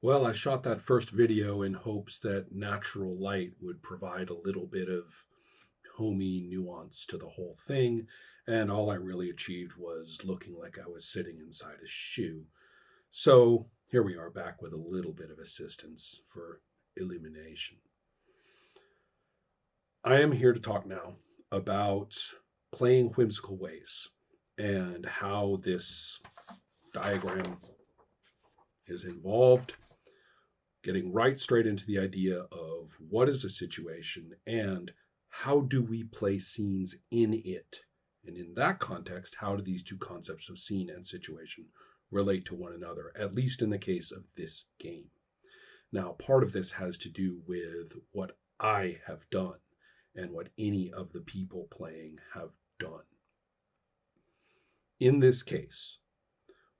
Well, I shot that first video in hopes that natural light would provide a little bit of homey nuance to the whole thing, and all I really achieved was looking like I was sitting inside a shoe. So here we are back with a little bit of assistance for illumination. I am here to talk now about playing Whimsical Ways and how this diagram is involved, getting right straight into the idea of what is a situation and how do we play scenes in it. And in that context, how do these two concepts of scene and situation relate to one another, at least in the case of this game? Now, part of this has to do with what I have done and what any of the people playing have done. In this case,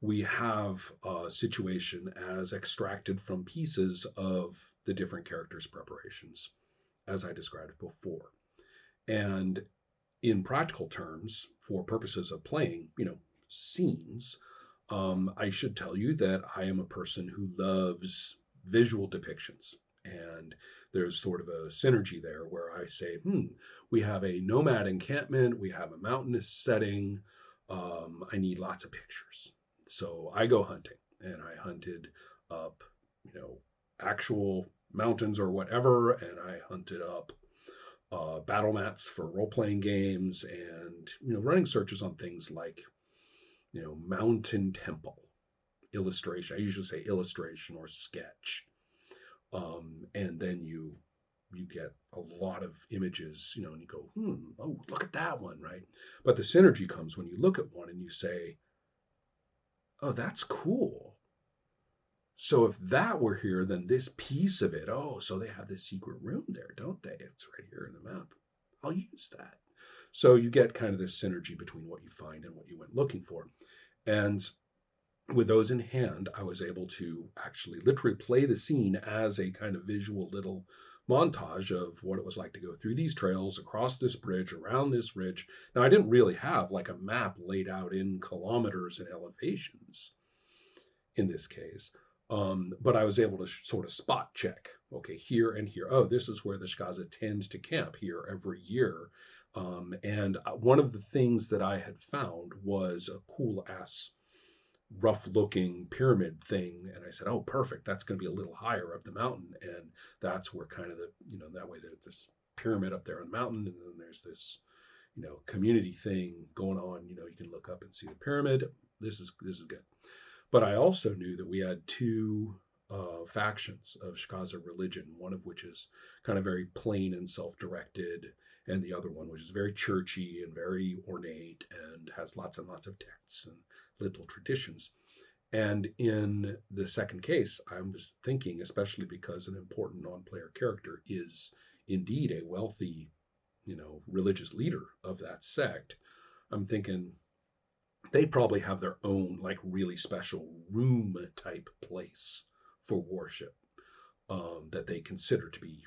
we have a situation as extracted from pieces of the different characters' preparations, as I described before. And in practical terms, for purposes of playing, scenes, I should tell you that I am a person who loves visual depictions. And there's sort of a synergy there where I say, we have a nomad encampment, we have a mountainous setting, I need lots of pictures. So I go hunting, and I hunted up, actual mountains or whatever, and I hunted up battle mats for role playing games, and running searches on things like mountain temple illustration. I usually say illustration or sketch, and then you get a lot of images, and you go, oh, look at that one, right? But the synergy comes when you look at one and you say, oh, that's cool. So if that were here, then this piece of it, oh, so they have this secret room there, don't they? It's right here in the map. I'll use that. So you get kind of this synergy between what you find and what you went looking for. And with those in hand, I was able to actually literally play the scene as a kind of visual little montage of what it was like to go through these trails, across this bridge, around this ridge. Now, I didn't really have like a map laid out in kilometers and elevations in this case. But I was able to sort of spot check, okay, here and here. Oh, this is where the Shkaza tends to camp here every year. And one of the things that I had found was a cool ass rough looking pyramid thing. And I said, oh, perfect. That's going to be a little higher up the mountain. And that's where kind of that way there's this pyramid up there on the mountain. And then there's this, community thing going on. You can look up and see the pyramid. This is good. But I also knew that we had two factions of Shkaza religion, one of which is kind of very plain and self directed, and the other one, which is very churchy and very ornate and has lots and lots of texts and little traditions. And in the second case, I was thinking, especially because an important non player character is indeed a wealthy, religious leader of that sect, I'm thinking, they probably have their own like really special room type place for worship, that they consider to be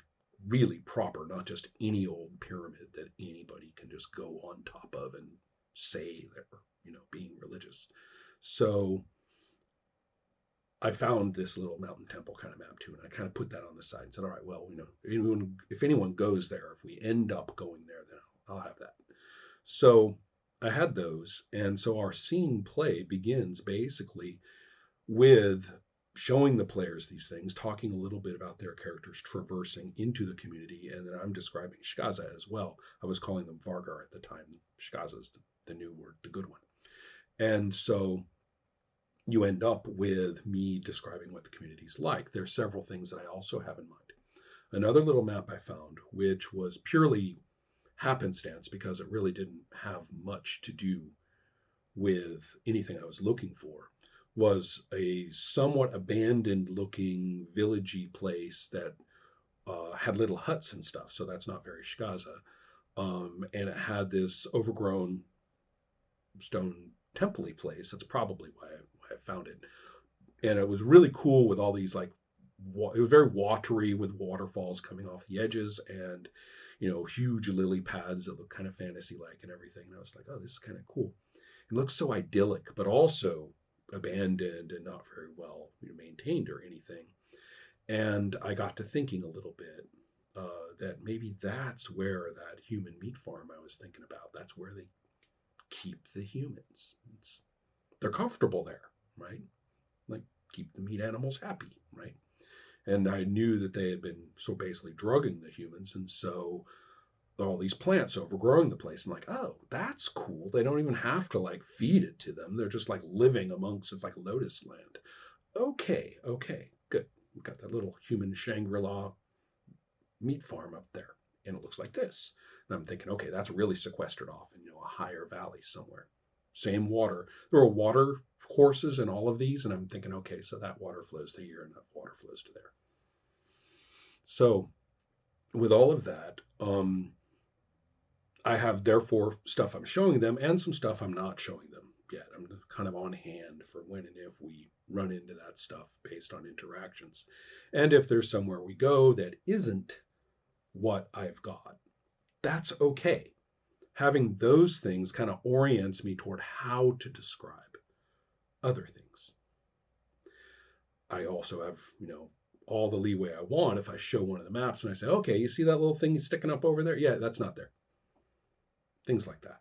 really proper, not just any old pyramid that anybody can just go on top of and say they're being religious. So I found this little mountain temple kind of map too, and I kind of put that on the side and said, all right, well, if anyone goes there, if we end up going there, then I'll have that. So I had those. And so our scene play begins basically with showing the players these things, talking a little bit about their characters traversing into the community. And then I'm describing Shkaza as well. I was calling them Vargar at the time. Shkaza is the new word, the good one. And so you end up with me describing what the community's like. There's several things that I also have in mind. Another little map I found, which was purely happenstance because it really didn't have much to do with anything I was looking for, was a somewhat abandoned looking villagey place that had little huts and stuff. So that's not very Shkaza. And it had this overgrown stone temple place. That's probably why I found it. And it was really cool with all these like, it was very watery with waterfalls coming off the edges and huge lily pads that look kind of fantasy like and everything. And I was like, oh, this is kind of cool. It looks so idyllic, but also abandoned and not very well maintained or anything. And I got to thinking a little bit that maybe that's where that human meat farm I was thinking about, that's where they keep the humans. They're comfortable there, right? Like keep the meat animals happy, right? And I knew that they had been so basically drugging the humans, and so all these plants overgrowing the place. And like, oh, that's cool. They don't even have to like feed it to them. They're just like living amongst it's like lotus land. Okay, okay, good. We've got that little human Shangri-La meat farm up there, and it looks like this. And I'm thinking, okay, that's really sequestered off in a higher valley somewhere. Same water. There are water courses in all of these, and I'm thinking, okay, so that water flows to here, and that water flows to there. So with all of that, I have therefore stuff I'm showing them and some stuff I'm not showing them yet. I'm kind of on hand for when and if we run into that stuff based on interactions. And if there's somewhere we go that isn't what I've got, that's okay. Having those things kind of orients me toward how to describe other things. I also have, all the leeway I want if I show one of the maps and I say, okay, you see that little thing sticking up over there? Yeah, that's not there. Things like that.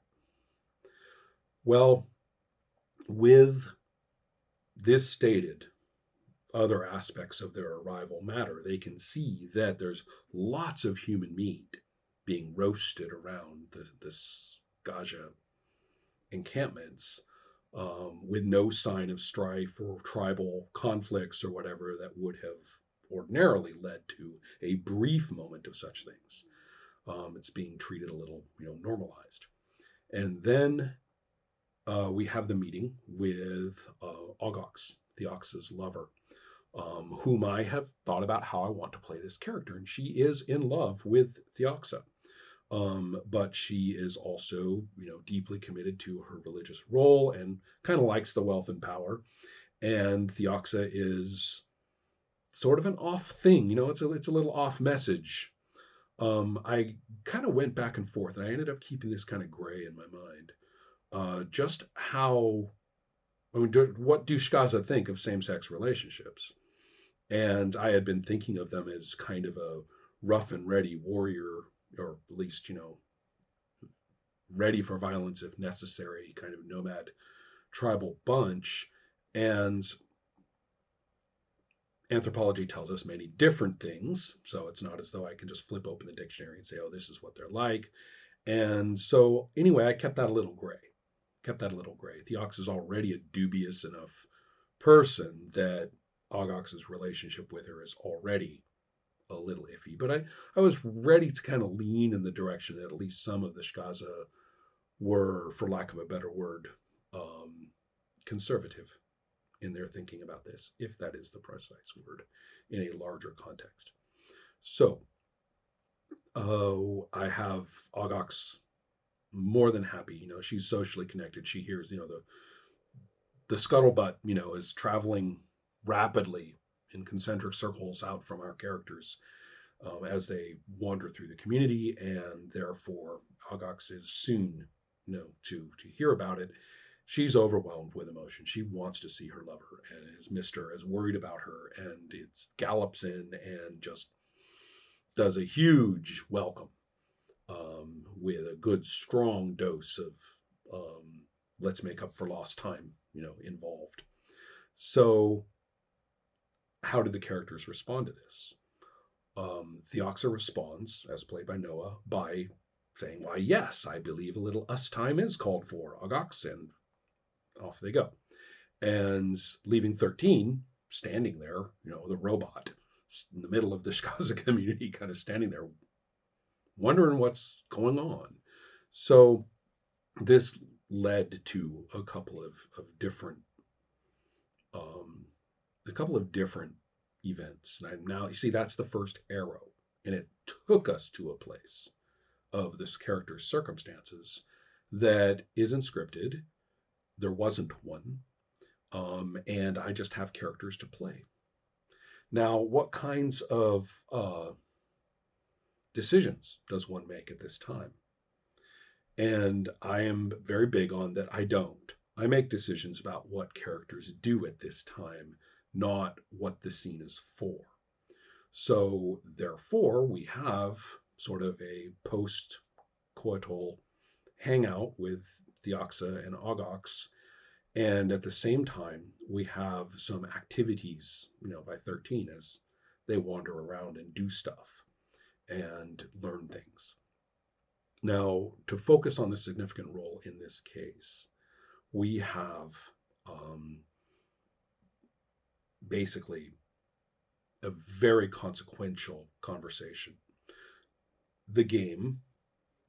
Well, with this stated, other aspects of their arrival matter. They can see that there's lots of human meat being roasted around the Gaja encampments with no sign of strife or tribal conflicts or whatever that would have ordinarily led to a brief moment of such things. It's being treated a little, normalized. And then we have the meeting with Ogox, Theox's lover, whom I have thought about how I want to play this character. And she is in love with Theoxa. But she is also, deeply committed to her religious role and kind of likes the wealth and power. And Theoxa is sort of an off thing, it's a little off message. I kind of went back and forth, and I ended up keeping this kind of gray in my mind. Just how, what do Shkaza think of same-sex relationships? And I had been thinking of them as kind of a rough and ready warrior, or at least, ready for violence if necessary, kind of nomad tribal bunch. And anthropology tells us many different things. So it's not as though I can just flip open the dictionary and say, oh, this is what they're like. And so, anyway, I kept that a little gray. Theox is already a dubious enough person that Ogox's relationship with her is already a little iffy. But I was ready to kind of lean in the direction that at least some of the Shkaza were, for lack of a better word, conservative in their thinking about this, if that is the precise word, in a larger context. So I have Ogox more than happy. She's socially connected. She hears, the scuttlebutt, is traveling rapidly in concentric circles out from our characters as they wander through the community, and therefore Ogox is soon, to hear about it. She's overwhelmed with emotion. She wants to see her lover and is missed her, is worried about her, and it gallops in and just does a huge welcome with a good strong dose of let's make up for lost time, involved. So how did the characters respond to this? Theoxa responds, as played by Noah, by saying, why, yes, I believe a little us time is called for, Ogox, and off they go. And leaving 13 standing there, the robot in the middle of the Shkaza community, kind of standing there, wondering what's going on. So this led to a couple of different events. And now, you see, that's the first arrow, and it took us to a place of this character's circumstances that isn't scripted. There wasn't one, and I just have characters to play. Now, what kinds of decisions does one make at this time? And I am very big on that I don't. I make decisions about what characters do at this time, not what the scene is for. So therefore, we have sort of a post-coital hangout with Theoxa and Ogox, and at the same time, we have some activities, by 13 as they wander around and do stuff and learn things. Now, to focus on the significant role in this case, we have um, basically a very consequential conversation. The game,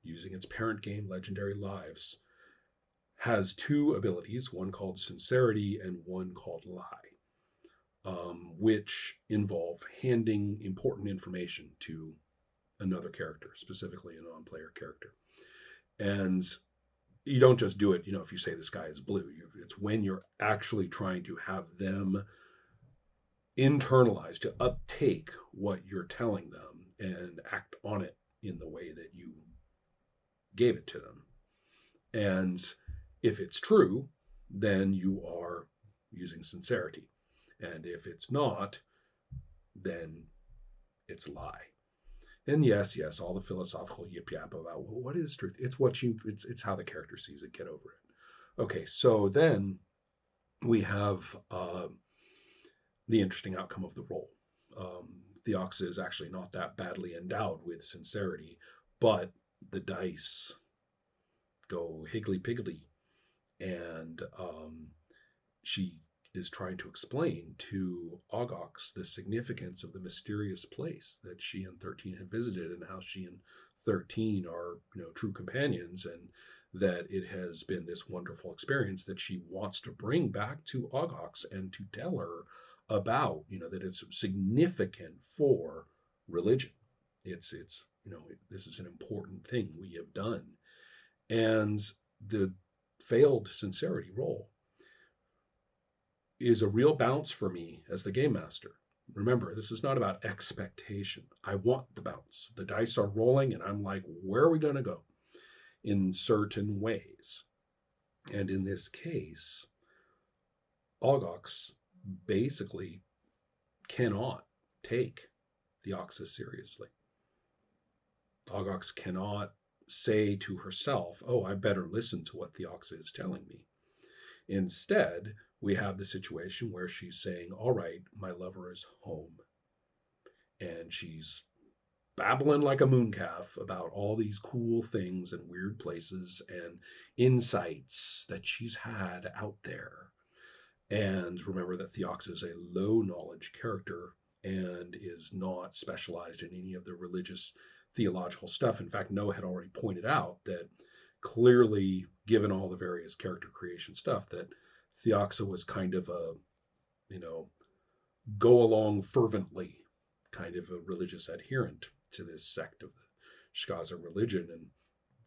using its parent game, Legendary Lives, has two abilities, one called Sincerity and one called Lie, which involve handing important information to another character, specifically a non-player character. And you don't just do it, if you say the sky is blue. It's when you're actually trying to have them internalize, to uptake what you're telling them and act on it in the way that you gave it to them. And if it's true, then you are using sincerity. And if it's not, then it's lie. And yes, all the philosophical yip yap about, well, what is truth? It's how the character sees it. Get over it. Okay, so then we have the interesting outcome of the roll. Theoxa is actually not that badly endowed with sincerity, but the dice go higgly piggly, and she is trying to explain to Ogox the significance of the mysterious place that she and 13 have visited, and how she and 13 are, true companions, and that it has been this wonderful experience that she wants to bring back to Ogox and to tell her about, that it's significant for religion. It's this is an important thing we have done. And the failed sincerity roll is a real bounce for me as the game master. Remember, this is not about expectation. I want the bounce. The dice are rolling, and I'm like, where are we going to go in certain ways? And in this case, Ogox basically cannot take Theoxus seriously. Ogox cannot say to herself, oh, I better listen to what Theoxus is telling me. Instead, we have the situation where she's saying, all right, my lover is home. And she's babbling like a mooncalf about all these cool things and weird places and insights that she's had out there. And remember that Theox is a low knowledge character and is not specialized in any of the religious theological stuff. In fact, Noah had already pointed out that clearly, given all the various character creation stuff, that Theoxa was kind of a, go along fervently kind of a religious adherent to this sect of the Shkaza religion, and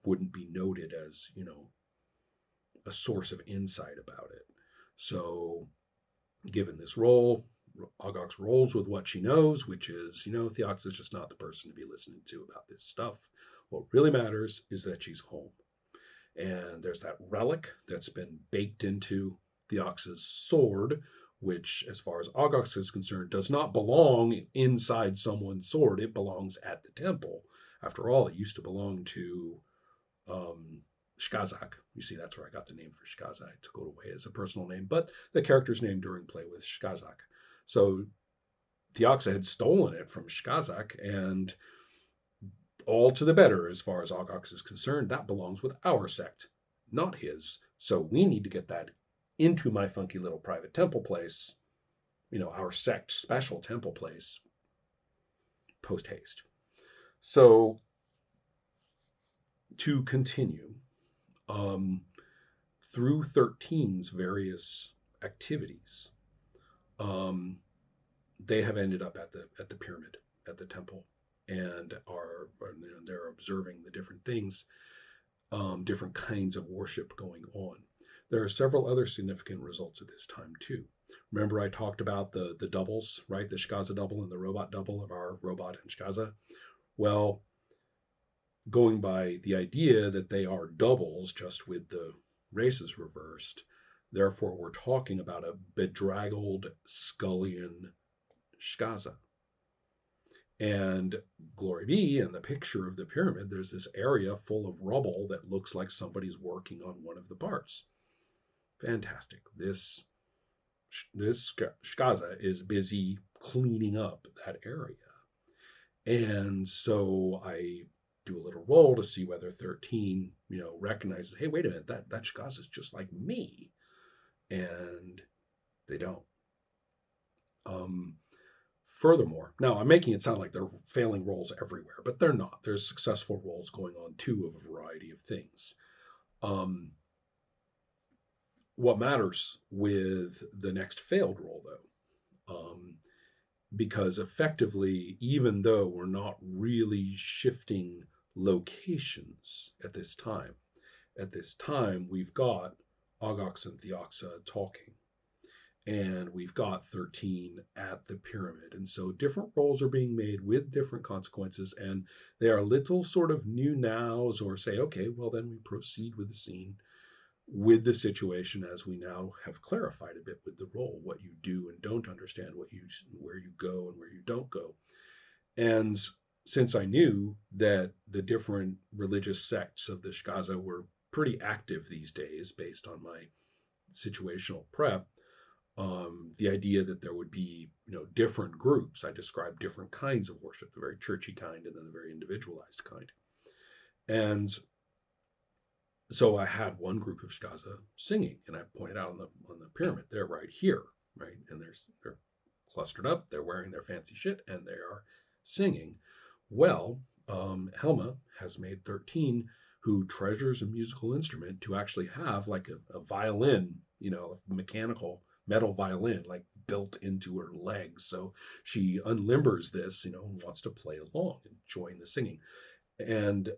wouldn't be noted as, a source of insight about it. So, given this role, Ogox rolls with what she knows, which is, Theox is just not the person to be listening to about this stuff. What really matters is that she's home. And there's that relic that's been baked into Theox's sword, which, as far as Ogox is concerned, does not belong inside someone's sword. It belongs at the temple. After all, it used to belong to Shkazak. You see, that's where I got the name for Shkazak. I took it away as a personal name, but the character's name during play was Shkazak. So Theoxa had stolen it from Shkazak, and all to the better as far as Ogox is concerned. That belongs with our sect, not his. So we need to get that into my funky little private temple place, our sect special temple place, post haste. So to continue, through 13's various activities, they have ended up at the pyramid, at the temple, and they're observing the different things, different kinds of worship going on. There are several other significant results at this time too. Remember, I talked about the doubles, right? The Shkaza double and the robot double of our robot and Shkaza. Well, going by the idea that they are doubles, just with the races reversed, therefore we're talking about a bedraggled scullion Shkaza. And glory be, in the picture of the pyramid, there's this area full of rubble that looks like somebody's working on one of the parts. Fantastic. This Shkaza is busy cleaning up that area. And so I do a little roll to see whether 13, recognizes, hey, wait a minute, that Shkaza is just like me. And they don't. Um, Furthermore, now I'm making it sound like they're failing rolls everywhere, but they're not. There's successful rolls going on too of a variety of things. Um, what matters with the next failed roll, though, because effectively, even though we're not really shifting locations at this time we've got Ogox and Theoxa talking, and we've got 13 at the pyramid. And so different rolls are being made with different consequences, and they are little sort of new nows, or say, okay, well, then we proceed with the scene, with the situation, as we now have clarified a bit with the roll, what you do and don't understand, where you go and where you don't go. And since I knew that the different religious sects of the Shkaza were pretty active these days based on my situational prep, the idea that there would be, different groups. I described different kinds of worship, the very churchy kind and then the very individualized kind. And so I had one group of Shkaza singing, and I pointed out on the pyramid, they're right here, right? And they're clustered up, they're wearing their fancy shit, and they are singing. Well, Helma has made 13 who treasures a musical instrument to actually have like a violin, mechanical metal violin, like built into her legs. So she unlimbers this, and wants to play along and join the singing. And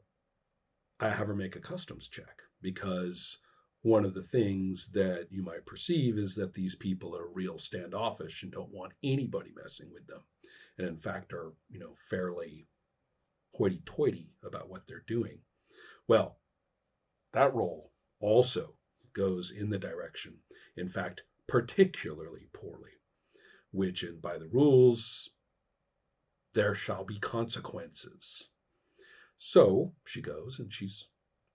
I have her make a customs check, because one of the things that you might perceive is that these people are real standoffish and don't want anybody messing with them. And in fact are, fairly hoity toity about what they're doing. Well, that roll also goes in the direction, in fact, particularly poorly, which in by the rules, there shall be consequences. So she goes and she's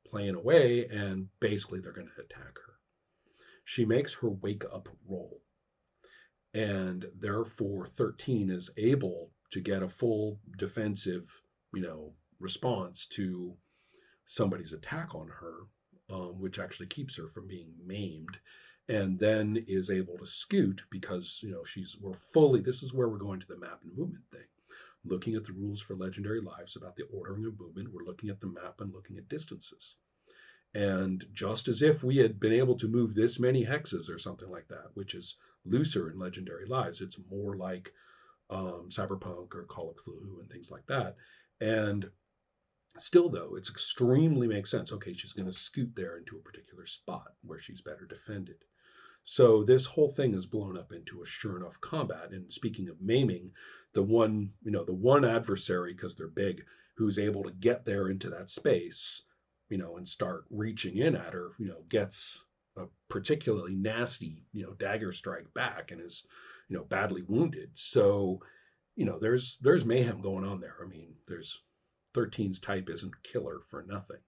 playing away, and basically they're going to attack her. She makes her wake up roll, and therefore 13 is able to get a full defensive, response to somebody's attack on her, which actually keeps her from being maimed, and then is able to scoot because this is where we're going to the map and movement thing. Looking at the rules for legendary lives about the ordering of movement, we're looking at the map and looking at distances. And just as if we had been able to move this many hexes or something like that, which is looser in legendary lives, it's more like Cyberpunk or Call of Cthulhu and things like that. And still, though, it's extremely makes sense. Okay, she's going to scoot there into a particular spot where she's better defended. So this whole thing is blown up into a sure enough combat. And speaking of maiming, the one adversary, because they're big, who's able to get there into that space, and start reaching in at her, gets a particularly nasty, dagger strike back and is, badly wounded. So, there's mayhem going on there. I mean, there's 13's type isn't killer for nothing.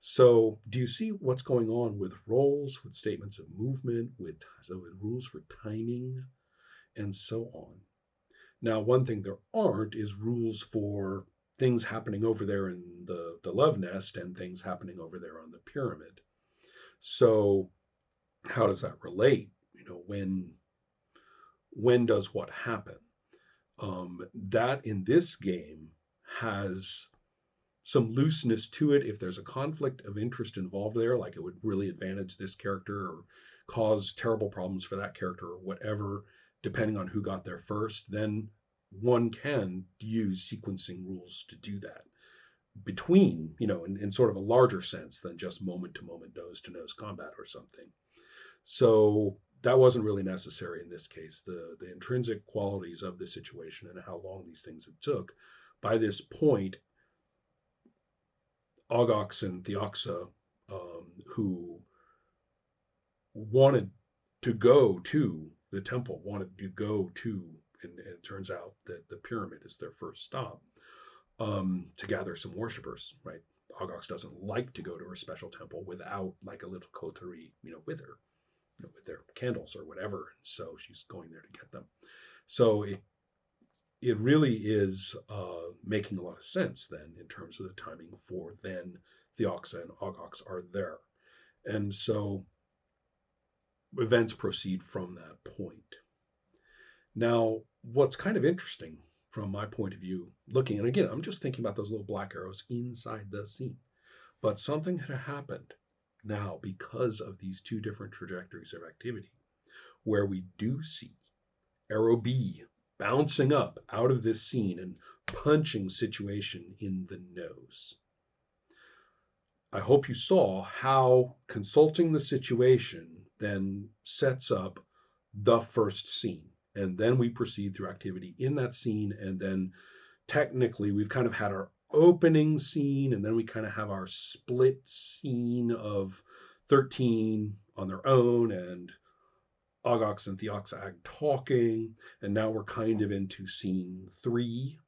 So, do you see what's going on with roles, with statements of movement, with rules for timing, and so on? Now, one thing there aren't is rules for things happening over there in the love nest and things happening over there on the pyramid. So, how does that relate? When does what happen? That in this game has some looseness to it. If there's a conflict of interest involved there, like it would really advantage this character or cause terrible problems for that character or whatever, depending on who got there first, then one can use sequencing rules to do that between, in sort of a larger sense than just moment to moment, nose to nose combat or something. So that wasn't really necessary in this case. The intrinsic qualities of the situation and how long these things had took. By this point, Ogox and Theoxa, who wanted to go to the temple, wanted to go to and it turns out that the pyramid is their first stop, to gather some worshippers, right? Ogox doesn't like to go to her special temple without like a little coterie, with her, with their candles or whatever. So she's going there to get them. So it really is making a lot of sense then in terms of the timing for then Theoxa and Ogox are there. And so events proceed from that point. Now, what's kind of interesting from my point of view, looking, and again, I'm just thinking about those little black arrows inside the scene, but something had happened now because of these two different trajectories of activity, where we do see arrow B bouncing up out of this scene and punching situation in the nose. I hope you saw how consulting the situation then sets up the first scene. And then we proceed through activity in that scene. And then technically, we've kind of had our opening scene, and then we kind of have our split scene of 13 on their own, and Ogox and Theoxag talking. And now we're kind of into scene 3.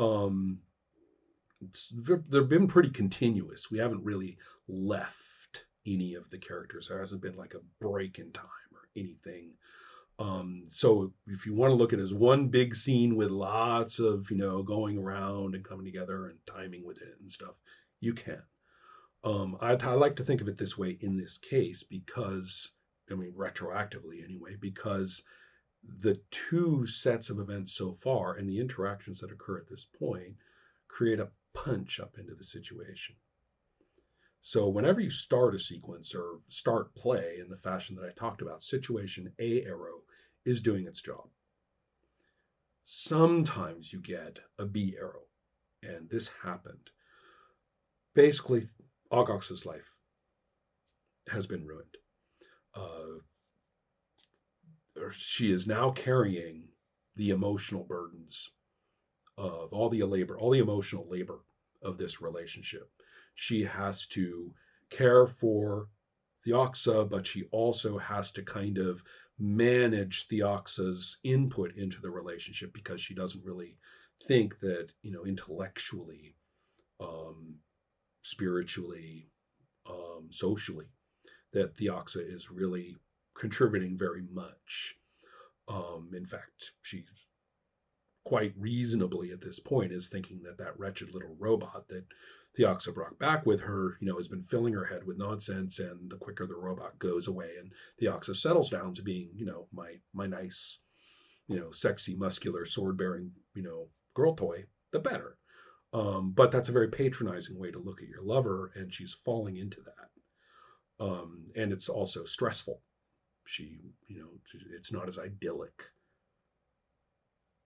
Um, they've been pretty continuous. We haven't really left any of the characters. There hasn't been like a break in time or anything. So if you want to look at it as one big scene with lots of, going around and coming together and timing with it and stuff, you can. I like to think of it this way in this case because, retroactively anyway, because the two sets of events so far and the interactions that occur at this point create a punch up into the situation. So whenever you start a sequence or start play in the fashion that I talked about, situation A arrow is doing its job. Sometimes you get a B arrow, and this happened. Basically, Ogox's life has been ruined. She is now carrying the emotional burdens of all the emotional labor of this relationship. She has to care for Theoxa, but she also has to kind of manage Theoxa's input into the relationship because she doesn't really think that, intellectually, spiritually, socially, that Theoxa is really contributing very much. In fact, she quite reasonably at this point is thinking that that wretched little robot that Theoxa brought back with her, has been filling her head with nonsense, and the quicker the robot goes away and Theoxa settles down to being, my nice, sexy, muscular, sword-bearing, girl toy, the better. But that's a very patronizing way to look at your lover, and she's falling into that. And it's also stressful. It's not as idyllic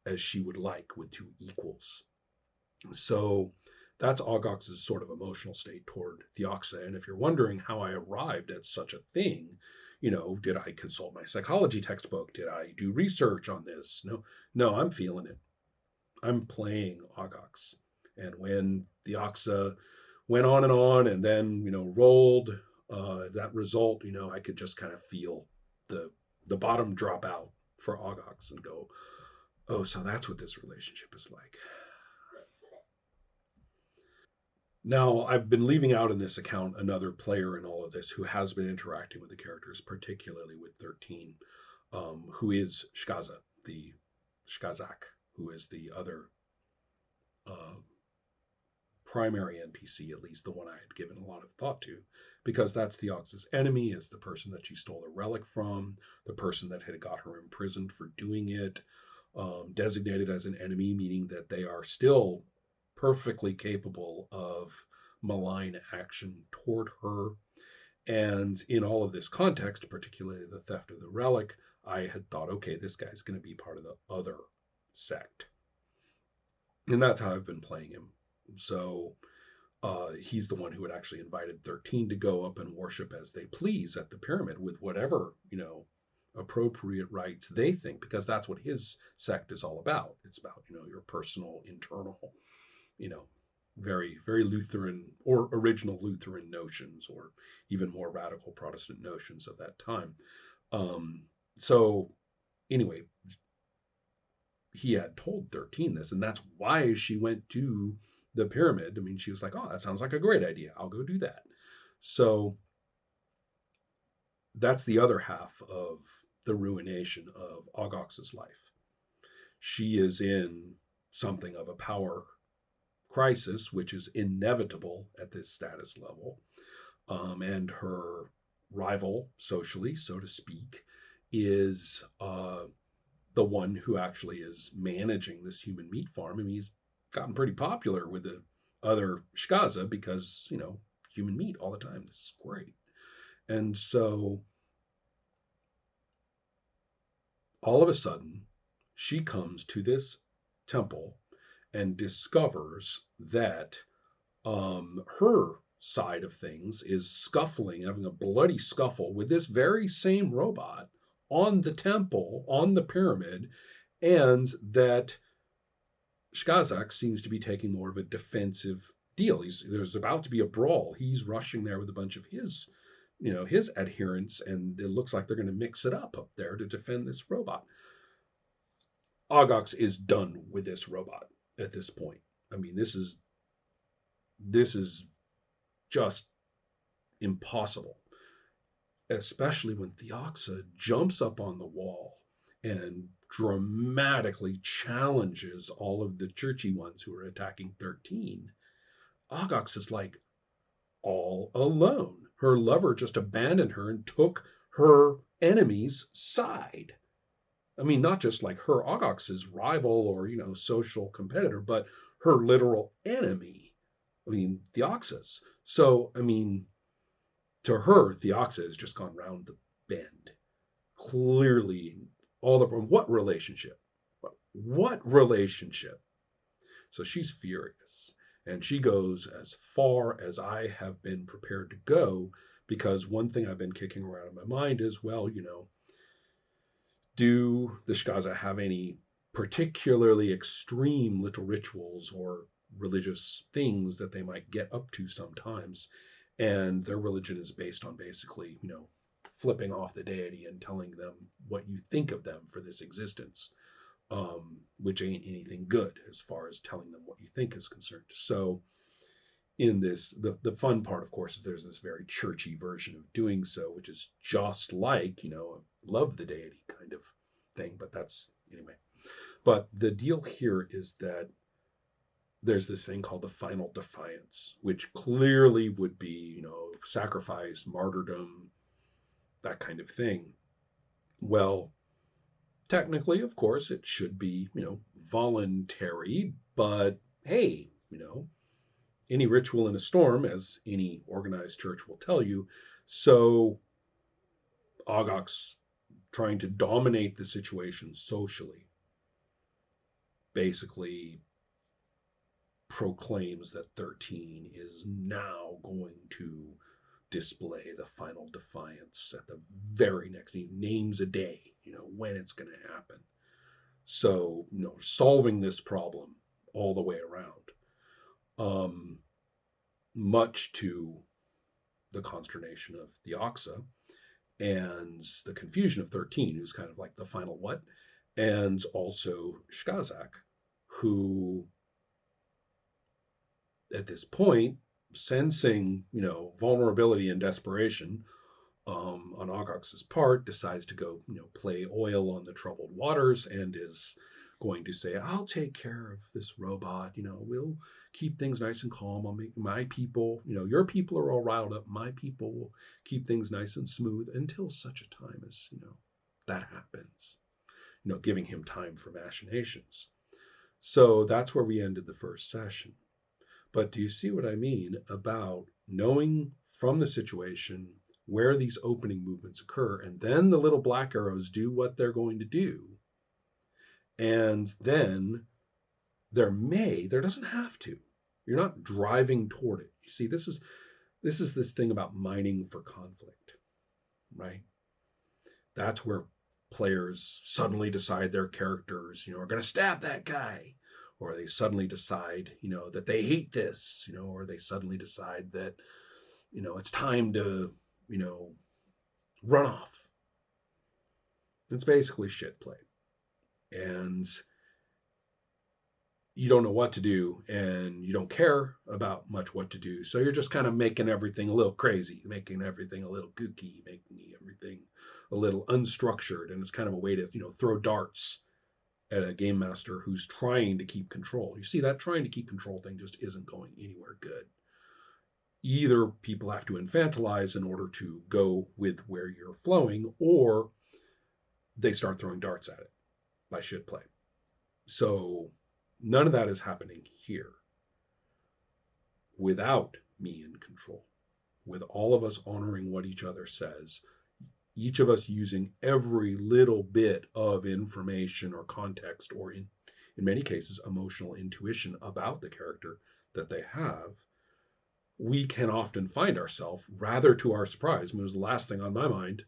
as she would like with two equals. So that's Ogox's sort of emotional state toward Theoxa. And if you're wondering how I arrived at such a thing, did I consult my psychology textbook? Did I do research on this? No, I'm feeling it. I'm playing Ogox. And when Theoxa went on and then, rolled that result, I could just kind of feel the bottom drop out for Ogox and go, oh, so that's what this relationship is like. Now, I've been leaving out in this account another player in all of this who has been interacting with the characters, particularly with 13, who is Shkaza, the Shkazak, who is the other primary NPC, at least the one I had given a lot of thought to, because that's Theox's enemy, is the person that she stole the relic from, the person that had got her imprisoned for doing it, designated as an enemy, meaning that they are still perfectly capable of malign action toward her. And in all of this context, particularly the theft of the relic, I had thought, okay, this guy's going to be part of the other sect. And that's how I've been playing him. So he's the one who had actually invited 13 to go up and worship as they please at the pyramid with whatever, appropriate rites they think, because that's what his sect is all about. It's about, your personal, internal, very, very Lutheran or original Lutheran notions, or even more radical Protestant notions of that time. So anyway, he had told 13 this, and that's why she went to the pyramid. I mean, she was like, "Oh, that sounds like a great idea. I'll go do that." So that's the other half of the ruination of Ogox's life. She is in something of a power crisis, which is inevitable at this status level. And her rival, socially, so to speak, is the one who actually is managing this human meat farm. I mean, he's gotten pretty popular with the other Shkaza because, human meat all the time. This is great. And so all of a sudden, she comes to this temple and discovers that her side of things is scuffling, having a bloody scuffle with this very same robot on the temple, on the pyramid, and that Shkazak seems to be taking more of a defensive deal. There's about to be a brawl. He's rushing there with a bunch of his adherents, and it looks like they're going to mix it up there to defend this robot. Ogox is done with this robot at this point. I mean, this is just impossible, especially when Theoxa jumps up on the wall and dramatically challenges all of the churchy ones who are attacking 13. Ogox is like all alone. Her lover just abandoned her and took her enemy's side. I mean, not just like her Ogox's rival or, social competitor, but her literal enemy. I mean, Theoxa's. So, I mean, to her, Theoxa has just gone round the bend. Clearly, all the what relationship? What relationship? So she's furious. And she goes as far as I have been prepared to go, because one thing I've been kicking around in my mind is, well, do the Shkaza have any particularly extreme little rituals or religious things that they might get up to sometimes? And their religion is based on basically, flipping off the deity and telling them what you think of them for this existence, which ain't anything good as far as telling them what you think is concerned. So in this, the fun part, of course, is there's this very churchy version of doing so, which is just like, love the deity kind of thing. But that's anyway. But the deal here is that there's this thing called the final defiance, which clearly would be, sacrifice, martyrdom, that kind of thing. Well, technically, of course, it should be, voluntary, but hey, any ritual in a storm, as any organized church will tell you. So Ogox, trying to dominate the situation socially, basically proclaims that 13 is now going to display the final defiance at the very next. He names a day, when it's going to happen. So, solving this problem all the way around, much to the consternation of Theoxa and the confusion of 13, who's kind of like the final what, and also Shkazak, who at this point, sensing, vulnerability and desperation on Ogox's part, decides to go, play oil on the troubled waters and is going to say, I'll take care of this robot. We'll keep things nice and calm. I'll make my people, your people are all riled up. My people will keep things nice and smooth until such a time as, that happens, giving him time for machinations. So that's where we ended the first session. But do you see what I mean about knowing from the situation where these opening movements occur, and then the little black arrows do what they're going to do, and then there doesn't have to. You're not driving toward it. You see, this is this thing about mining for conflict, right? That's where players suddenly decide their characters, are going to stab that guy, or they suddenly decide, that they hate this, or they suddenly decide that, it's time to, run off. It's basically shit play. And you don't know what to do and you don't care about much what to do. So you're just kind of making everything a little crazy, making everything a little kooky, making everything a little unstructured. And it's kind of a way to, throw darts at a game master who's trying to keep control. You see, that trying to keep control thing just isn't going anywhere good. Either people have to infantilize in order to go with where you're flowing, or they start throwing darts at it by shit play. So none of that is happening here without me in control, with all of us honoring what each other says, each of us using every little bit of information or context, or in many cases, emotional intuition about the character that they have. We can often find ourselves, rather to our surprise, it was the last thing on my mind.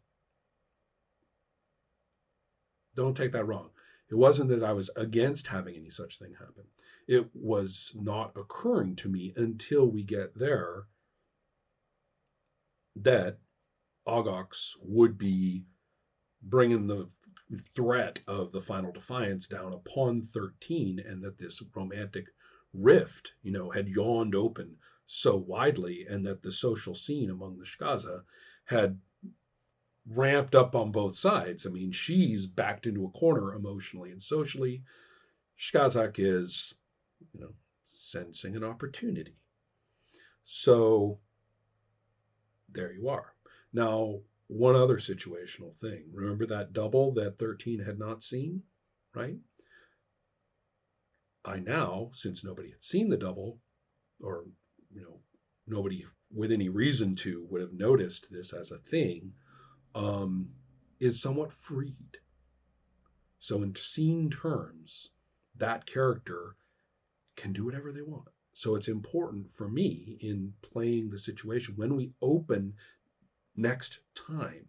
Don't take that wrong. It wasn't that I was against having any such thing happen. It was not occurring to me until we get there that Ogox would be bringing the threat of the final defiance down upon 13, and that this romantic rift, had yawned open so widely, and that the social scene among the Shkaza had ramped up on both sides. I mean, she's backed into a corner emotionally and socially. Shkazak is, sensing an opportunity. So there you are. Now, one other situational thing. Remember that double that 13 had not seen, right? I now, since nobody had seen the double, or, nobody with any reason to would have noticed this as a thing, is somewhat freed. So, in scene terms, that character can do whatever they want. So, it's important for me in playing the situation when we open next time.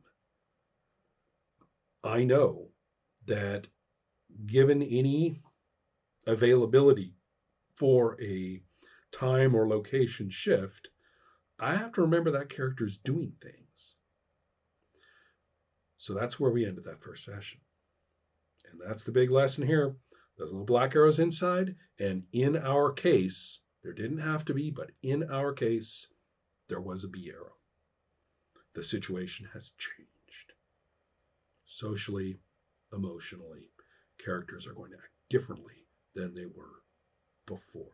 I know that given any availability for a time or location shift, I have to remember that character's doing things. So that's where we ended that first session. And that's the big lesson here. Those little black arrows inside, and in our case, there didn't have to be, but in our case, there was a B arrow. The situation has changed. Socially, emotionally, characters are going to act differently than they were before.